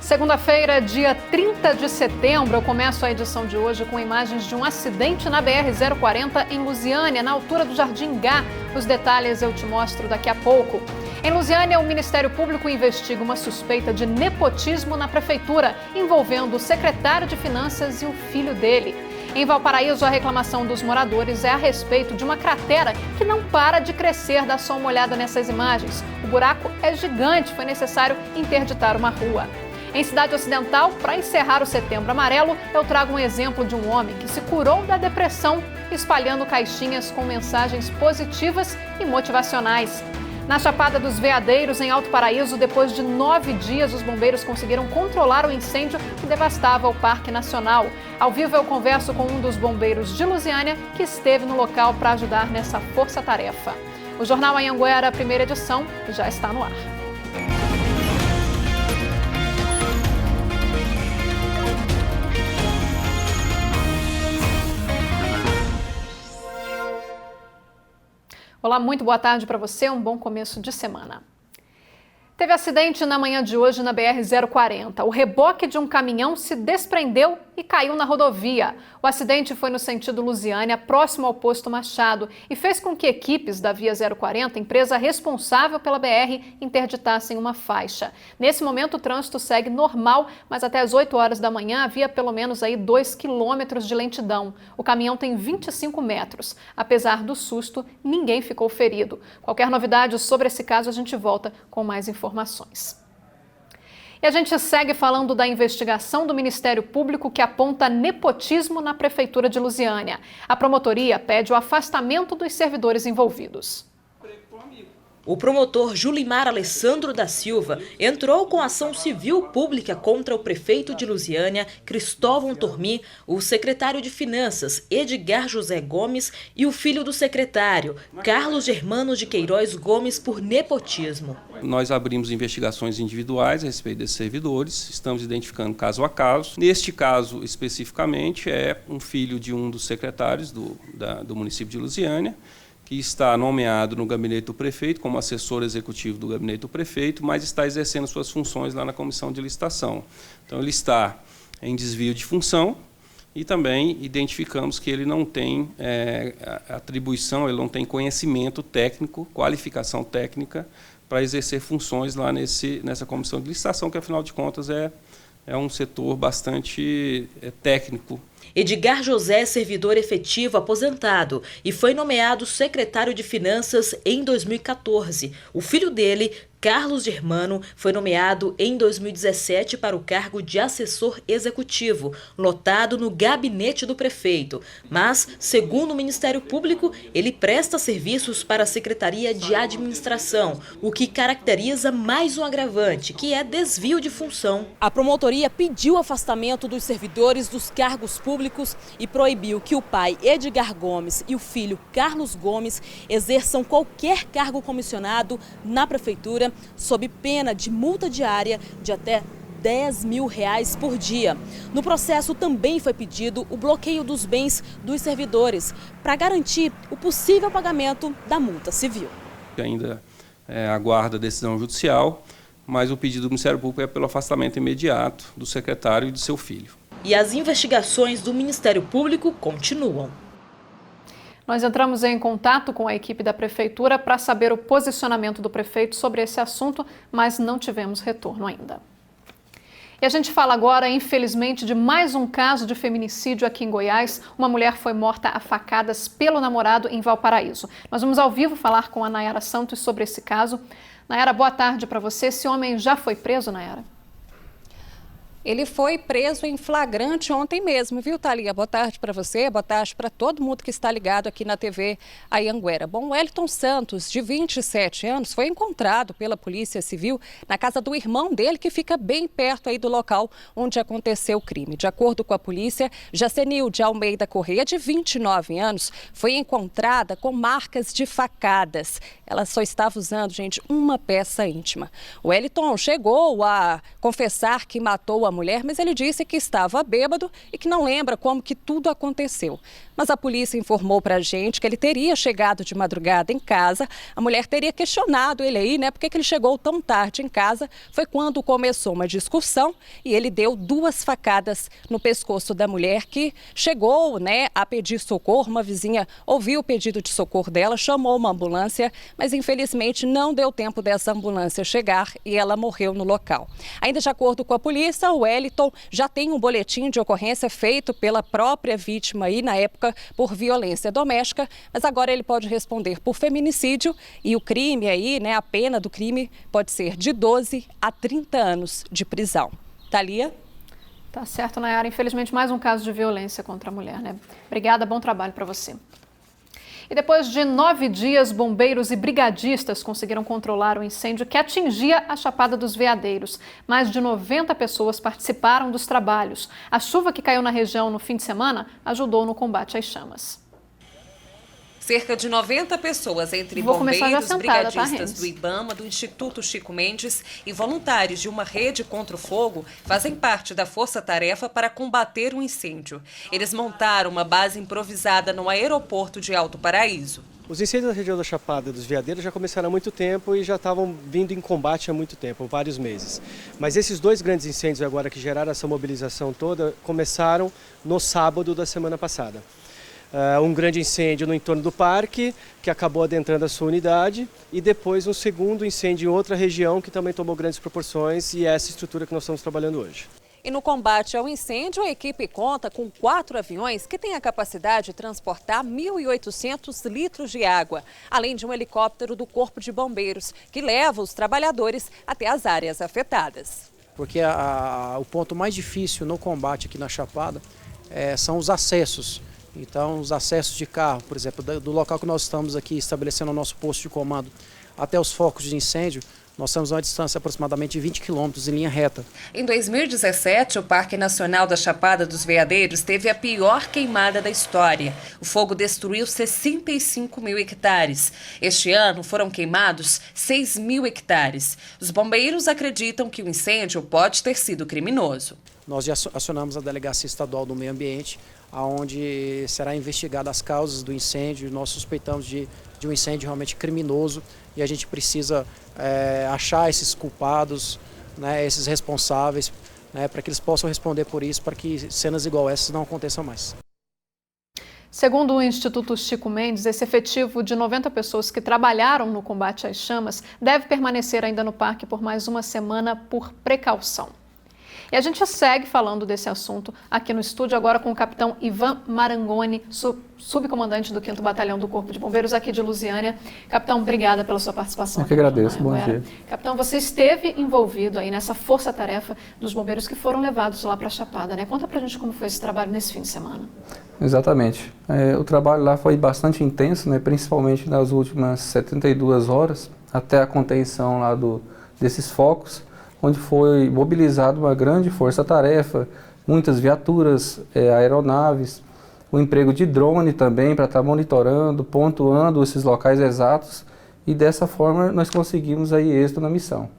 Segunda-feira, dia 30 de setembro, eu começo a edição de hoje com imagens de um acidente na BR-040 em Lusiânia, na altura do Jardim Gá. Os detalhes eu te mostro daqui a pouco. Em Lusiânia, o Ministério Público investiga uma suspeita de nepotismo na prefeitura, envolvendo o secretário de Finanças e o filho dele. Em Valparaíso, a reclamação dos moradores é a respeito de uma cratera que não para de crescer. Dá só uma olhada nessas imagens. O buraco é gigante, foi necessário interditar uma rua. Em Cidade Ocidental, para encerrar o Setembro Amarelo, eu trago um exemplo de um homem que se curou da depressão, espalhando caixinhas com mensagens positivas e motivacionais. Na Chapada dos Veadeiros, em Alto Paraíso, depois de 9 dias, os bombeiros conseguiram controlar o incêndio que devastava o Parque Nacional. Ao vivo, eu converso com um dos bombeiros de Lusiânia, que esteve no local para ajudar nessa força-tarefa. O Jornal Anhanguera, primeira edição, já está no ar. Olá, muito boa tarde para você, um bom começo de semana. Teve acidente na manhã de hoje na BR-040. O reboque de um caminhão se desprendeu e caiu na rodovia. O acidente foi no sentido Lusiânia, próximo ao posto Machado, e fez com que equipes da Via 040, empresa responsável pela BR, interditassem uma faixa. Nesse momento, o trânsito segue normal, mas até as 8 horas da manhã havia pelo menos 2 quilômetros de lentidão. O caminhão tem 25 metros. Apesar do susto, ninguém ficou ferido. Qualquer novidade sobre esse caso, a gente volta com mais informações. E a gente segue falando da investigação do Ministério Público que aponta nepotismo na Prefeitura de Lusiânia. A promotoria pede o afastamento dos servidores envolvidos. O promotor Julimar Alessandro da Silva entrou com ação civil pública contra o prefeito de Lusiânia, Cristóvão Tormi, o secretário de Finanças, Edgar José Gomes, e o filho do secretário, Carlos Germano de Queiroz Gomes, por nepotismo. Nós abrimos investigações individuais a respeito desses servidores, estamos identificando caso a caso. Neste caso, especificamente, é um filho de um dos secretários do município de Lusiânia, que está nomeado no gabinete do prefeito, como assessor executivo do gabinete do prefeito, mas está exercendo suas funções lá na comissão de licitação. Então, ele está em desvio de função e também identificamos que ele não tem atribuição, ele não tem conhecimento técnico, qualificação técnica para exercer funções lá nessa comissão de licitação, que, afinal de contas, é um setor bastante técnico. Edgar José é servidor efetivo aposentado e foi nomeado secretário de Finanças em 2014. O filho dele, Carlos Germano, foi nomeado em 2017 para o cargo de assessor executivo, lotado no gabinete do prefeito. Mas, segundo o Ministério Público, ele presta serviços para a Secretaria de Administração, o que caracteriza mais um agravante, que é desvio de função. A promotoria pediu o afastamento dos servidores dos cargos públicos e proibiu que o pai, Edgar Gomes, e o filho, Carlos Gomes, exerçam qualquer cargo comissionado na prefeitura, sob pena de multa diária de até R$10 mil por dia. No processo também foi pedido o bloqueio dos bens dos servidores para garantir o possível pagamento da multa civil. Ainda aguarda a decisão judicial, mas o pedido do Ministério Público é pelo afastamento imediato do secretário e de seu filho. E as investigações do Ministério Público continuam. Nós entramos em contato com a equipe da Prefeitura para saber o posicionamento do prefeito sobre esse assunto, mas não tivemos retorno ainda. E a gente fala agora, infelizmente, de mais um caso de feminicídio aqui em Goiás. Uma mulher foi morta a facadas pelo namorado em Valparaíso. Nós vamos ao vivo falar com a Nayara Santos sobre esse caso. Nayara, boa tarde para você. Esse homem já foi preso, Nayara? Ele foi preso em flagrante ontem mesmo, viu, Thalia? Boa tarde para você, boa tarde para todo mundo que está ligado aqui na TV Anhanguera. Bom, o Wellington Santos, de 27 anos, foi encontrado pela Polícia Civil na casa do irmão dele, que fica bem perto aí do local onde aconteceu o crime. De acordo com a polícia, Jacenil de Almeida Correia, de 29 anos, foi encontrada com marcas de facadas. Ela só estava usando, gente, uma peça íntima. O Wellington chegou a confessar que matou a mulher, mas ele disse que estava bêbado e que não lembra como que tudo aconteceu. Mas a polícia informou para a gente que ele teria chegado de madrugada em casa. A mulher teria questionado ele aí, né? Por que ele chegou tão tarde em casa? Foi quando começou uma discussão e ele deu 2 facadas no pescoço da mulher, que chegou, né, a pedir socorro. Uma vizinha ouviu o pedido de socorro dela, chamou uma ambulância, mas infelizmente não deu tempo dessa ambulância chegar e ela morreu no local. Ainda de acordo com a polícia, o Wellington já tem um boletim de ocorrência feito pela própria vítima aí na época por violência doméstica, mas agora ele pode responder por feminicídio e o crime aí, né, a pena do crime pode ser de 12 a 30 anos de prisão. Thalia? Tá certo, Nayara. Infelizmente, mais um caso de violência contra a mulher, né? Obrigada, bom trabalho para você. E depois de 9 dias, bombeiros e brigadistas conseguiram controlar o incêndio que atingia a Chapada dos Veadeiros. Mais de 90 pessoas participaram dos trabalhos. A chuva que caiu na região no fim de semana ajudou no combate às chamas. Cerca de 90 pessoas, entre bombeiros, sentada, brigadistas do IBAMA, do Instituto Chico Mendes e voluntários de uma rede contra o fogo, fazem parte da força-tarefa para combater o incêndio. Eles montaram uma base improvisada no aeroporto de Alto Paraíso. Os incêndios na região da Chapada dos Veadeiros já começaram há muito tempo e já estavam vindo em combate há muito tempo, vários meses. Mas esses 2 grandes incêndios agora que geraram essa mobilização toda começaram no sábado da semana passada. Um grande incêndio no entorno do parque, que acabou adentrando a sua unidade, e depois um segundo incêndio em outra região que também tomou grandes proporções, e é essa estrutura que nós estamos trabalhando hoje. E no combate ao incêndio, a equipe conta com 4 aviões que têm a capacidade de transportar 1.800 litros de água, além de um helicóptero do Corpo de Bombeiros, que leva os trabalhadores até as áreas afetadas. Porque o ponto mais difícil no combate aqui na Chapada são os acessos. Então, os acessos de carro, por exemplo, do local que nós estamos aqui estabelecendo o nosso posto de comando até os focos de incêndio, nós temos uma distância de aproximadamente 20 quilômetros em linha reta. Em 2017, o Parque Nacional da Chapada dos Veadeiros teve a pior queimada da história. O fogo destruiu 65 mil hectares. Este ano foram queimados 6 mil hectares. Os bombeiros acreditam que o incêndio pode ter sido criminoso. Nós já acionamos a Delegacia Estadual do Meio Ambiente, onde será investigada as causas do incêndio. Nós suspeitamos de um incêndio realmente criminoso e a gente precisa achar esses culpados, né, esses responsáveis, né, para que eles possam responder por isso, para que cenas igual essas não aconteçam mais. Segundo o Instituto Chico Mendes, esse efetivo de 90 pessoas que trabalharam no combate às chamas deve permanecer ainda no parque por mais uma semana por precaução. E a gente segue falando desse assunto aqui no estúdio agora com o capitão Ivan Marangoni, subcomandante do 5º Batalhão do Corpo de Bombeiros aqui de Lusiânia. Capitão, obrigada pela sua participação. Eu que agradeço, bom dia. Capitão, você esteve envolvido aí nessa força-tarefa dos bombeiros que foram levados lá para a Chapada, né? Conta pra gente como foi esse trabalho nesse fim de semana. Exatamente. O trabalho lá foi bastante intenso, né? Principalmente nas últimas 72 horas, até a contenção lá desses focos, onde foi mobilizada uma grande força-tarefa, muitas viaturas, aeronaves, o emprego de drone também para estar monitorando, pontuando esses locais exatos, e dessa forma nós conseguimos aí êxito na missão.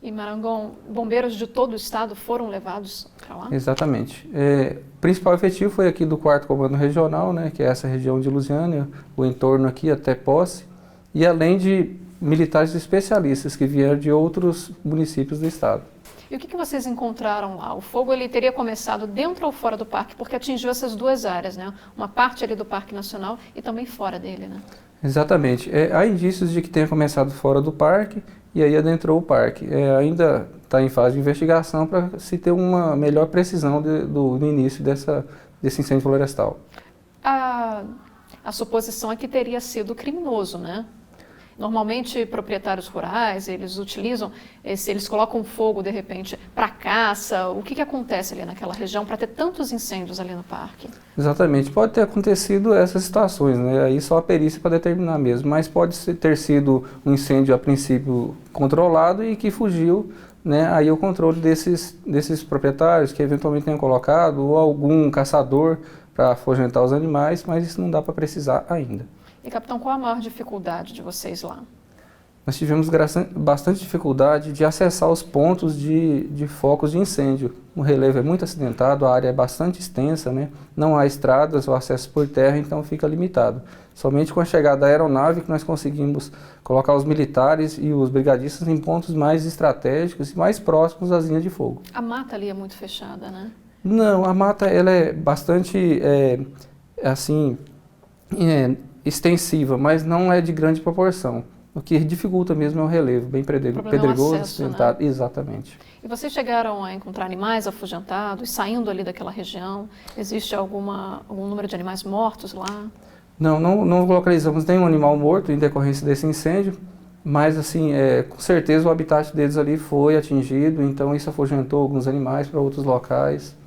E Marangon, bombeiros de todo o estado foram levados para lá? Exatamente. O principal efetivo foi aqui do 4º Comando Regional, né, que é essa região de Lusiânia, o entorno aqui até Posse, e além de militares especialistas que vieram de outros municípios do estado. E o que vocês encontraram lá? O fogo ele teria começado dentro ou fora do parque? Porque atingiu essas 2 áreas, né? Uma parte ali do Parque Nacional e também fora dele, né? Exatamente. Há indícios de que tenha começado fora do parque e aí adentrou o parque. Ainda está em fase de investigação para se ter uma melhor precisão do início desse incêndio florestal. A suposição é que teria sido criminoso, né? Normalmente, proprietários rurais, eles utilizam, eles colocam fogo, de repente, para caça. O que acontece ali naquela região para ter tantos incêndios ali no parque? Exatamente. Pode ter acontecido essas situações, né? Aí só a perícia para determinar mesmo. Mas pode ter sido um incêndio, a princípio, controlado e que fugiu, né? Aí o controle desses proprietários que eventualmente tenham colocado, ou algum caçador para afugentar os animais, mas isso não dá para precisar ainda. E, capitão, qual a maior dificuldade de vocês lá? nós tivemos bastante dificuldade de acessar os pontos de focos de incêndio. O relevo é muito acidentado, a área é bastante extensa, né? Não há estradas, o acesso por terra, então fica limitado. Somente com a chegada da aeronave que nós conseguimos colocar os militares e os brigadistas em pontos mais estratégicos e mais próximos das linhas de fogo. A mata ali é muito fechada, né? Não, a mata ela é bastante extensiva, mas não é de grande proporção. O que dificulta mesmo é o relevo, bem pedregoso, acidentado. Né? Exatamente. E vocês chegaram a encontrar animais afugentados, saindo ali daquela região? Existe algum número de animais mortos lá? Não localizamos nenhum animal morto em decorrência desse incêndio, mas assim, com certeza o habitat deles ali foi atingido, então isso afugentou alguns animais para outros locais.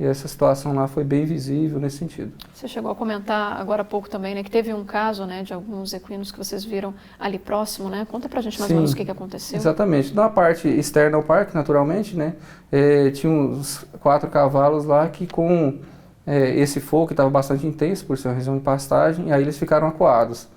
E essa situação lá foi bem visível nesse sentido. Você chegou a comentar agora há pouco também, né, que teve um caso, né, de alguns equinos que vocês viram ali próximo, né? Conta pra gente mais ou menos o que aconteceu. Exatamente. Na parte externa ao parque, naturalmente, né, tinha uns 4 cavalos lá que com esse fogo que estava bastante intenso por ser uma região de pastagem, aí eles ficaram acuados.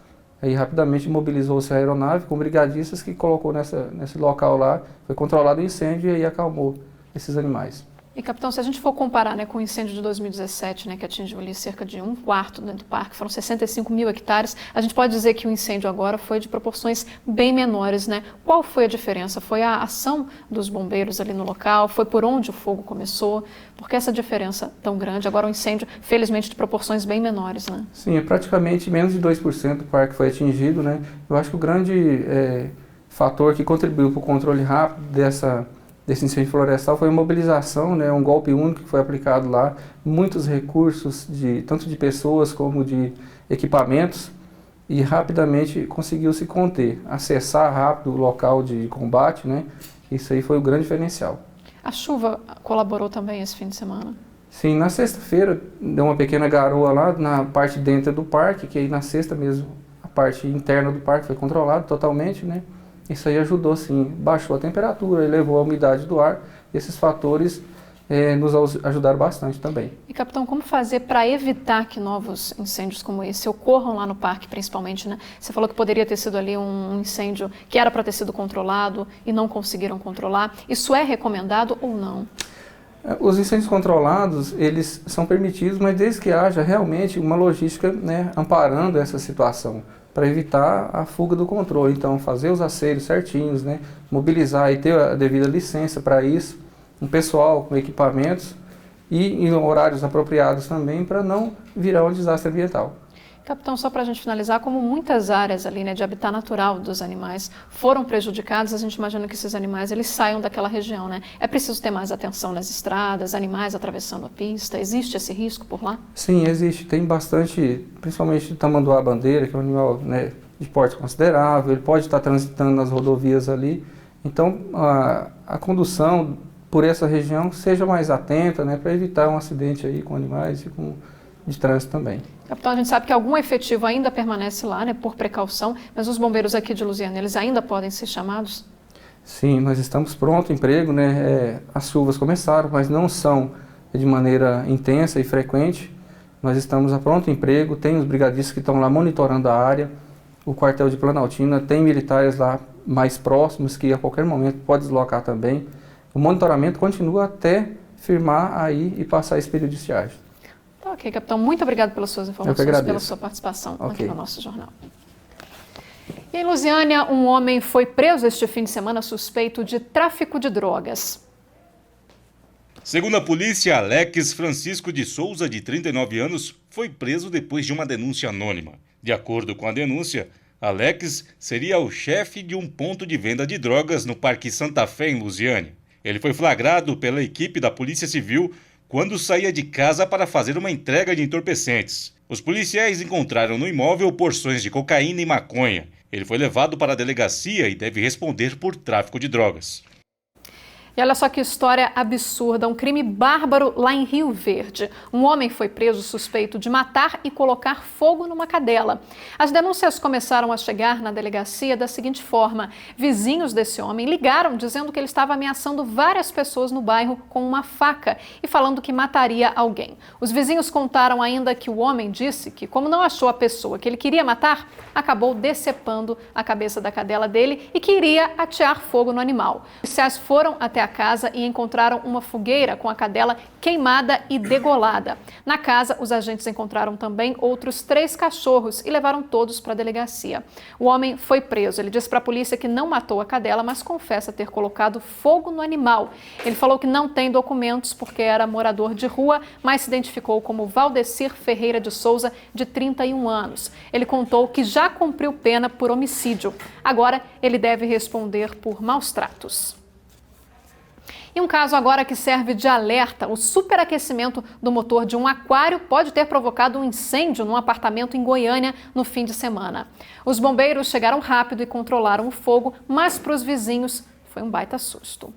Aí rapidamente mobilizou-se a aeronave com brigadistas que colocou nesse local lá, foi controlado o incêndio e aí acalmou esses animais. E, capitão, se a gente for comparar, né, com o incêndio de 2017, né, que atingiu ali cerca de 1/4 do parque, foram 65 mil hectares, a gente pode dizer que o incêndio agora foi de proporções bem menores, né? Qual foi a diferença? Foi a ação dos bombeiros ali no local? Foi por onde o fogo começou? Por que essa diferença tão grande? Agora o incêndio, felizmente, de proporções bem menores, né? Sim, praticamente menos de 2% do parque foi atingido, né? Eu acho que o grande fator que contribuiu para o controle rápido desse incêndio florestal foi a mobilização, né, um golpe único que foi aplicado lá, muitos recursos, tanto de pessoas como de equipamentos, e rapidamente conseguiu se conter, acessar rápido o local de combate, né, isso aí foi o grande diferencial. A chuva colaborou também esse fim de semana? Sim, na sexta-feira deu uma pequena garoa lá na parte dentro do parque, que aí na sexta mesmo a parte interna do parque foi controlada totalmente, né. Isso aí ajudou sim, baixou a temperatura, elevou a umidade do ar, esses fatores nos ajudaram bastante também. E, capitão, como fazer para evitar que novos incêndios como esse ocorram lá no parque, principalmente, né? Você falou que poderia ter sido ali um incêndio que era para ter sido controlado e não conseguiram controlar. Isso é recomendado ou não? Os incêndios controlados, eles são permitidos, mas desde que haja realmente uma logística, né, amparando essa situação, para evitar a fuga do controle. Então, fazer os aceiros certinhos, né, mobilizar e ter a devida licença para isso, um pessoal com equipamentos e em horários apropriados também, para não virar um desastre ambiental. Capitão, só para a gente finalizar, como muitas áreas ali, né, de habitat natural dos animais foram prejudicadas, a gente imagina que esses animais eles saiam daquela região, né? É preciso ter mais atenção nas estradas, animais atravessando a pista, existe esse risco por lá? Sim, existe, tem bastante, principalmente o tamanduá-bandeira, que é um animal, né, de porte considerável, ele pode estar transitando nas rodovias ali, então a condução por essa região seja mais atenta, né, para evitar um acidente aí com animais e de trânsito também. Capitão, a gente sabe que algum efetivo ainda permanece lá, né, por precaução, mas os bombeiros aqui de Lusiânia, eles ainda podem ser chamados? Sim, nós estamos pronto emprego, né, as chuvas começaram, mas não são de maneira intensa e frequente. Nós estamos a pronto emprego, tem os brigadistas que estão lá monitorando a área, o quartel de Planaltina, tem militares lá mais próximos que a qualquer momento pode deslocar também. O monitoramento continua até firmar aí e passar esse período de estiagem. Ok, capitão, muito obrigado pelas suas informações, pela sua participação aqui no nosso jornal. E em Lusiânia, um homem foi preso este fim de semana suspeito de tráfico de drogas. Segundo a polícia, Alex Francisco de Souza, de 39 anos, foi preso depois de uma denúncia anônima. De acordo com a denúncia, Alex seria o chefe de um ponto de venda de drogas no Parque Santa Fé, em Lusiânia. Ele foi flagrado pela equipe da Polícia Civil quando saía de casa para fazer uma entrega de entorpecentes. Os policiais encontraram no imóvel porções de cocaína e maconha. Ele foi levado para a delegacia e deve responder por tráfico de drogas. E olha só que história absurda, um crime bárbaro lá em Rio Verde. Um homem foi preso suspeito de matar e colocar fogo numa cadela. As denúncias começaram a chegar na delegacia da seguinte forma: vizinhos desse homem ligaram dizendo que ele estava ameaçando várias pessoas no bairro com uma faca e falando que mataria alguém. Os vizinhos contaram ainda que o homem disse que, como não achou a pessoa que ele queria matar, acabou decepando a cabeça da cadela dele e que iria atear fogo no animal. Os policiais foram até a casa e encontraram uma fogueira com a cadela queimada e degolada. Na casa, os agentes encontraram também outros 3 cachorros e levaram todos para a delegacia. O homem foi preso. Ele disse para a polícia que não matou a cadela, mas confessa ter colocado fogo no animal. Ele falou que não tem documentos porque era morador de rua, mas se identificou como Valdecir Ferreira de Souza, de 31 anos. Ele contou que já cumpriu pena por homicídio. Agora, ele deve responder por maus tratos. E um caso agora que serve de alerta: o superaquecimento do motor de um aquário pode ter provocado um incêndio num apartamento em Goiânia no fim de semana. Os bombeiros chegaram rápido e controlaram o fogo, mas para os vizinhos foi um baita susto.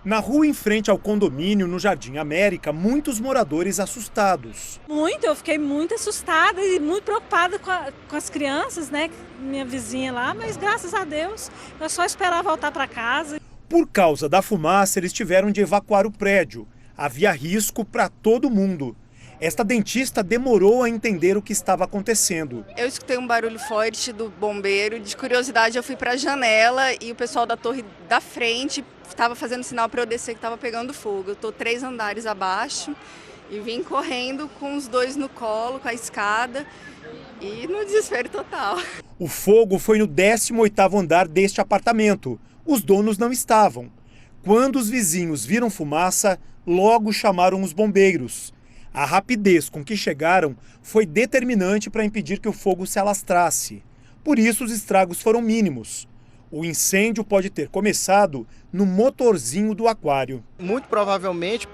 Na rua em frente ao condomínio, no Jardim América, muitos moradores assustados. Eu fiquei muito assustada e muito preocupada com as crianças, né? Minha vizinha lá, mas graças a Deus eu só esperava voltar para casa. Por causa da fumaça, eles tiveram de evacuar o prédio. Havia risco para todo mundo. Esta dentista demorou a entender o que estava acontecendo. Eu escutei um barulho forte do bombeiro. De curiosidade, eu fui para a janela e o pessoal da torre da frente estava fazendo sinal para eu descer que estava pegando fogo. Eu estou 3 andares abaixo e vim correndo com os 2 no colo, com a escada e no desespero total. O fogo foi no 18º andar deste apartamento. Os donos não estavam. Quando os vizinhos viram fumaça, logo chamaram os bombeiros. A rapidez com que chegaram foi determinante para impedir que o fogo se alastrasse. Por isso, os estragos foram mínimos. O incêndio pode ter começado no motorzinho do aquário. Muito provavelmente,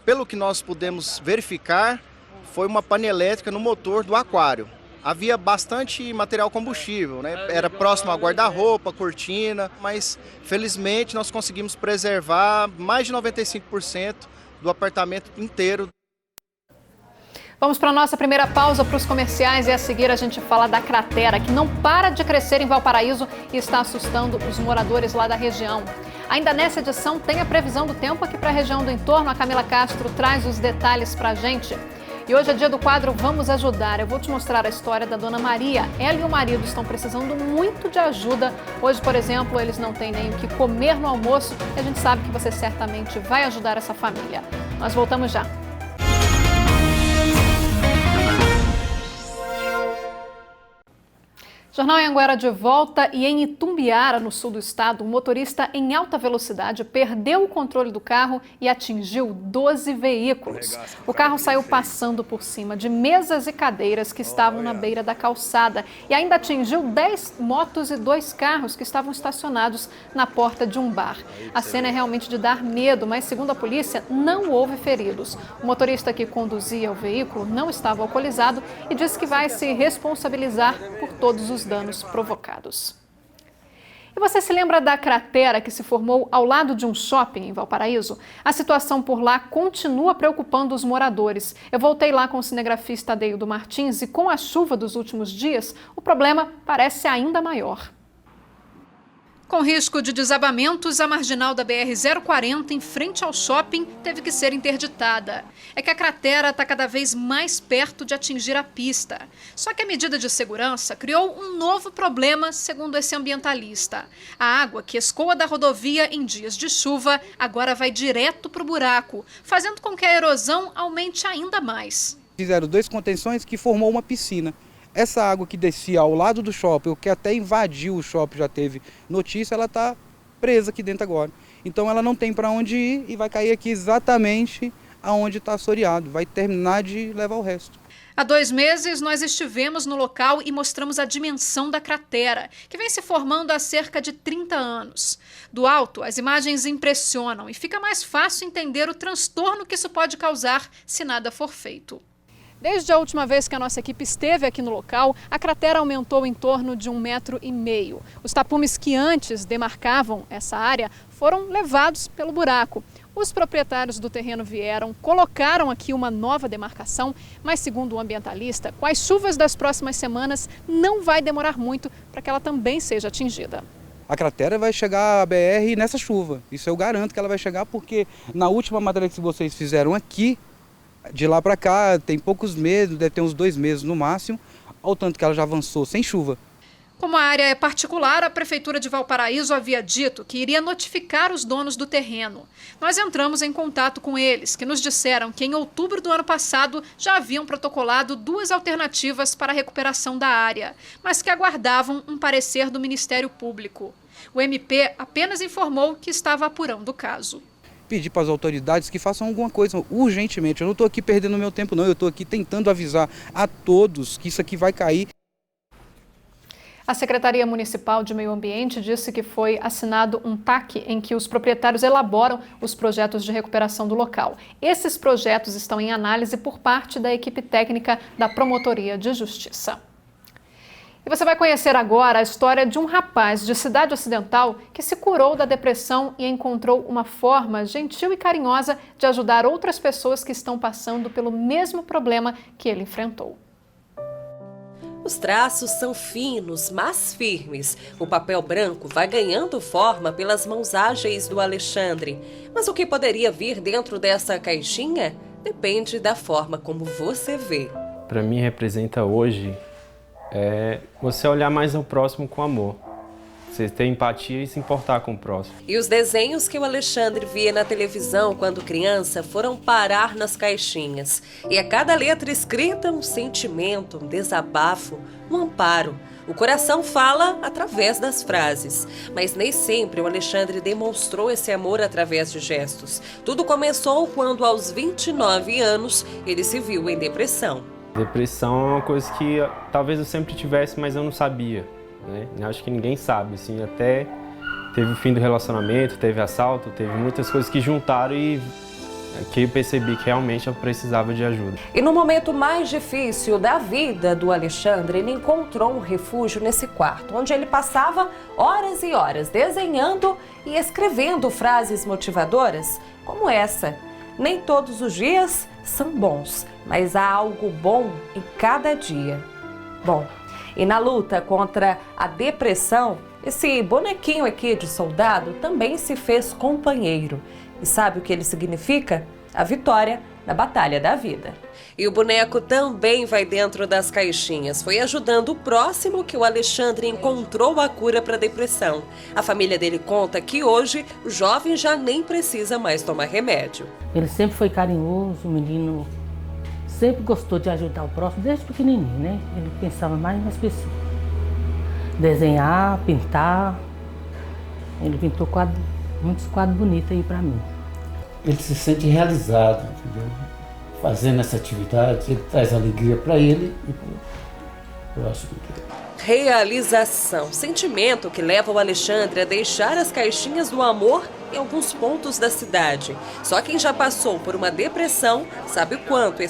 pelo que nós pudemos verificar, foi uma pane elétrica no motor do aquário. Havia bastante material combustível, né? Era próximo a guarda-roupa, cortina, mas felizmente nós conseguimos preservar mais de 95% do apartamento inteiro. Vamos para a nossa primeira pausa para os comerciais e a seguir a gente fala da cratera, que não para de crescer em Valparaíso e está assustando os moradores lá da região. Ainda nessa edição tem a previsão do tempo aqui para a região do entorno. A Camila Castro traz os detalhes para a gente. E hoje é dia do quadro Vamos Ajudar. Eu vou te mostrar a história da Dona Maria. Ela e o marido estão precisando muito de ajuda. Hoje, por exemplo, eles não têm nem o que comer no almoço e a gente sabe que você certamente vai ajudar essa família. Nós voltamos já. Jornal Anhanguera de volta e em Itumbiara, no sul do estado, um motorista em alta velocidade perdeu o controle do carro e atingiu 12 veículos. O carro saiu passando por cima de mesas e cadeiras que estavam na beira da calçada e ainda atingiu 10 motos e 2 carros que estavam estacionados na porta de um bar. A cena é realmente de dar medo, mas segundo a polícia, não houve feridos. O motorista que conduzia o veículo não estava alcoolizado e disse que vai se responsabilizar por todos os danos provocados. E você se lembra da cratera que se formou ao lado de um shopping em Valparaíso? A situação por lá continua preocupando os moradores. Eu voltei lá com o cinegrafista Adeildo Martins e com a chuva dos últimos dias, o problema parece ainda maior. Com risco de desabamentos, a marginal da BR-040, em frente ao shopping, teve que ser interditada. É que a cratera está cada vez mais perto de atingir a pista. Só que a medida de segurança criou um novo problema, segundo esse ambientalista. A água que escoa da rodovia em dias de chuva agora vai direto para o buraco, fazendo com que a erosão aumente ainda mais. Fizeram 2 contenções que formou uma piscina. Essa água que descia ao lado do shopping, o que até invadiu o shopping, já teve notícia, ela está presa aqui dentro agora. Então ela não tem para onde ir e vai cair aqui exatamente aonde está assoreado, vai terminar de levar o resto. Há 2 meses, nós estivemos no local e mostramos a dimensão da cratera, que vem se formando há cerca de 30 anos. Do alto, as imagens impressionam e fica mais fácil entender o transtorno que isso pode causar se nada for feito. Desde a última vez que a nossa equipe esteve aqui no local, a cratera aumentou em torno de 1,5 m. Os tapumes que antes demarcavam essa área foram levados pelo buraco. Os proprietários do terreno vieram, colocaram aqui uma nova demarcação, mas segundo o ambientalista, com as chuvas das próximas semanas, não vai demorar muito para que ela também seja atingida. A cratera vai chegar à BR nessa chuva, isso eu garanto que ela vai chegar, porque na última matéria que vocês fizeram aqui, de lá para cá, tem poucos meses, deve ter uns 2 meses no máximo, ao tanto que ela já avançou sem chuva. Como a área é particular, a Prefeitura de Valparaíso havia dito que iria notificar os donos do terreno. Nós entramos em contato com eles, que nos disseram que em outubro do ano passado já haviam protocolado 2 alternativas para a recuperação da área, mas que aguardavam um parecer do Ministério Público. O MP apenas informou que estava apurando o caso. Pedir para as autoridades que façam alguma coisa urgentemente. Eu não estou aqui perdendo meu tempo, não. Eu estou aqui tentando avisar a todos que isso aqui vai cair. A Secretaria Municipal de Meio Ambiente disse que foi assinado um TAC em que os proprietários elaboram os projetos de recuperação do local. Esses projetos estão em análise por parte da equipe técnica da Promotoria de Justiça. E você vai conhecer agora a história de um rapaz de Cidade Ocidental que se curou da depressão e encontrou uma forma gentil e carinhosa de ajudar outras pessoas que estão passando pelo mesmo problema que ele enfrentou. Os traços são finos, mas firmes. O papel branco vai ganhando forma pelas mãos ágeis do Alexandre. Mas o que poderia vir dentro dessa caixinha depende da forma como você vê. Para mim representa hoje você olhar mais ao próximo com amor. Você ter empatia e se importar com o próximo. E os desenhos que o Alexandre via na televisão quando criança foram parar nas caixinhas. E a cada letra escrita um sentimento, um desabafo, um amparo. O coração fala através das frases. Mas nem sempre o Alexandre demonstrou esse amor através de gestos. Tudo começou quando, aos 29 anos, ele se viu em depressão. Depressão é uma coisa que talvez eu sempre tivesse, mas eu não sabia. Né? Acho que ninguém sabe, assim, até teve o fim do relacionamento, teve assalto, teve muitas coisas que juntaram e que eu percebi que realmente eu precisava de ajuda. E no momento mais difícil da vida do Alexandre, ele encontrou um refúgio nesse quarto, onde ele passava horas e horas desenhando e escrevendo frases motivadoras como essa. Nem todos os dias são bons, mas há algo bom em cada dia. Bom, e na luta contra a depressão, esse bonequinho aqui de soldado também se fez companheiro. E sabe o que ele significa? A vitória na batalha da vida. E o boneco também vai dentro das caixinhas. Foi ajudando o próximo que o Alexandre encontrou a cura para a depressão. A família dele conta que hoje o jovem já nem precisa mais tomar remédio. Ele sempre foi carinhoso, o menino sempre gostou de ajudar o próximo, desde pequenininho, né? Ele pensava mais nas pessoas. Desenhar, pintar. Ele pintou muitos quadros bonitos aí para mim. Ele se sente realizado, entendeu? Fazendo essa atividade, ele traz alegria para ele e para o próximo dele. Realização, sentimento que leva o Alexandre a deixar as caixinhas do amor em alguns pontos da cidade. Só quem já passou por uma depressão sabe o quanto.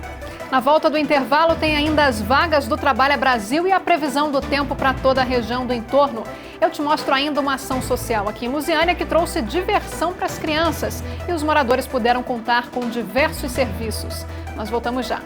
Na volta do intervalo tem ainda as vagas do Trabalha Brasil e a previsão do tempo para toda a região do entorno. Eu te mostro ainda uma ação social aqui em Lusiânia que trouxe diversão para as crianças e os moradores puderam contar com diversos serviços. Nós voltamos já.